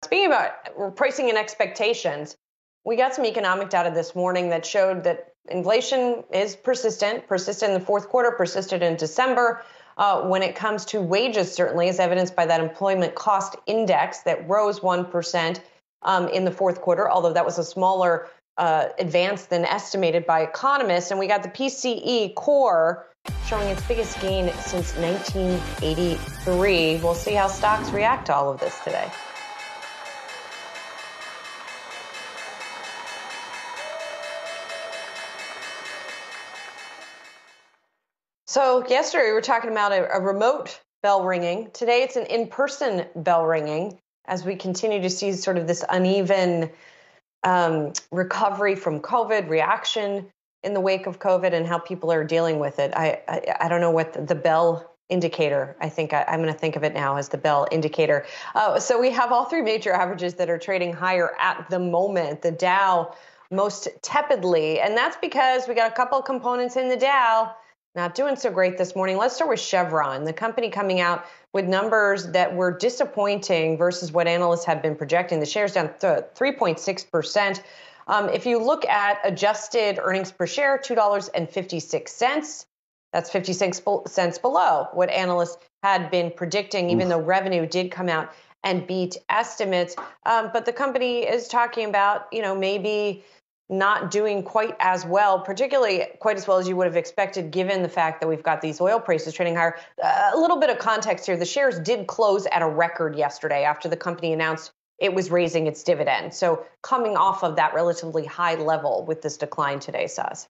Speaking about pricing and expectations, we got some economic data this morning that showed that inflation is persistent in the fourth quarter, persisted in December. When it comes to wages, certainly, as evidenced by that employment cost index that rose 1% in the fourth quarter, although that was a smaller advance than estimated by economists. And we got the PCE core showing its biggest gain since 1983. We'll see how stocks react to all of this today. So yesterday we were talking about a remote bell ringing. Today it's an in-person bell ringing as we continue to see sort of this uneven recovery from COVID, reaction in the wake of COVID, and how people are dealing with it. I don't know what the bell indicator, I'm going to think of it now as the bell indicator. So we have all three major averages that are trading higher at the moment. The Dow most tepidly, and that's because we got a couple of components in the Dow not doing so great this morning. Let's start with Chevron, the company coming out with numbers that were disappointing versus what analysts had been projecting. The share's down 3.6%. If you look at adjusted earnings per share, $2.56. That's 56 cents below what analysts had been predicting, even though revenue did come out and beat estimates. But the company is talking about, maybe not doing quite as well, particularly quite as well as you would have expected, given the fact that we've got these oil prices trading higher. A little bit of context here. The shares did close at a record yesterday after the company announced it was raising its dividend. So coming off of that relatively high level with this decline today, Saz.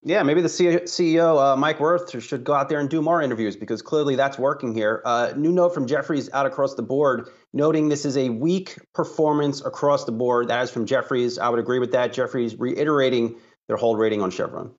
Yeah, maybe the CEO, Mike Wirth, should go out there and do more interviews because clearly that's working here. New note from Jefferies out across the board, noting this is a weak performance across the board. That is from Jefferies. I would agree with that. Jefferies reiterating their hold rating on Chevron.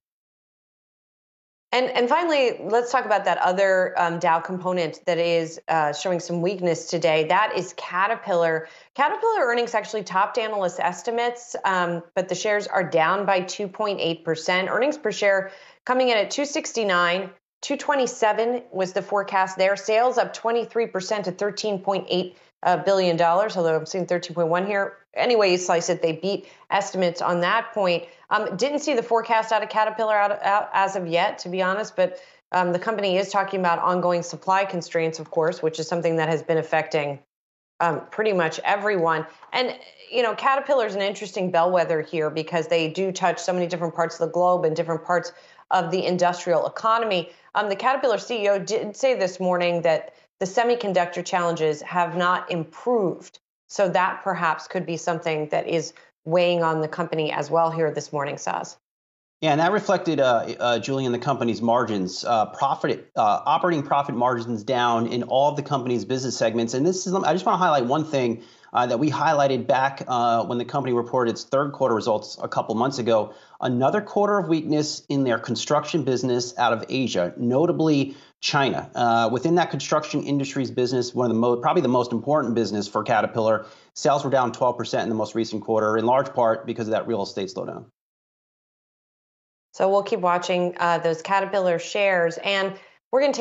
And finally, let's talk about that other Dow component that is showing some weakness today. That is Caterpillar. Caterpillar earnings actually topped analyst estimates, but the shares are down by 2.8%. Earnings per share coming in at $2.69. $2.27 was the forecast there. Sales up 23% to $13.8 billion, although I'm seeing 13.1 here. Anyway you slice it, they beat estimates on that point. Didn't see the forecast out of Caterpillar out as of yet, to be honest, but the company is talking about ongoing supply constraints, of course, which is something that has been affecting pretty much everyone. And, Caterpillar is an interesting bellwether here because they do touch so many different parts of the globe and different parts of the industrial economy. The Caterpillar CEO did say this morning that the semiconductor challenges have not improved. So that perhaps could be something that is weighing on the company as well here this morning, Saz. Yeah, and that reflected, Julian, the company's margins, operating profit margins down in all of the company's business segments. And I just want to highlight one thing that we highlighted back when the company reported its third quarter results a couple months ago. Another quarter of weakness in their construction business out of Asia, notably China. Within that construction industries business, one of the probably the most important business for Caterpillar, sales were down 12% in the most recent quarter, in large part because of that real estate slowdown. So we'll keep watching those Caterpillar shares, and we're going to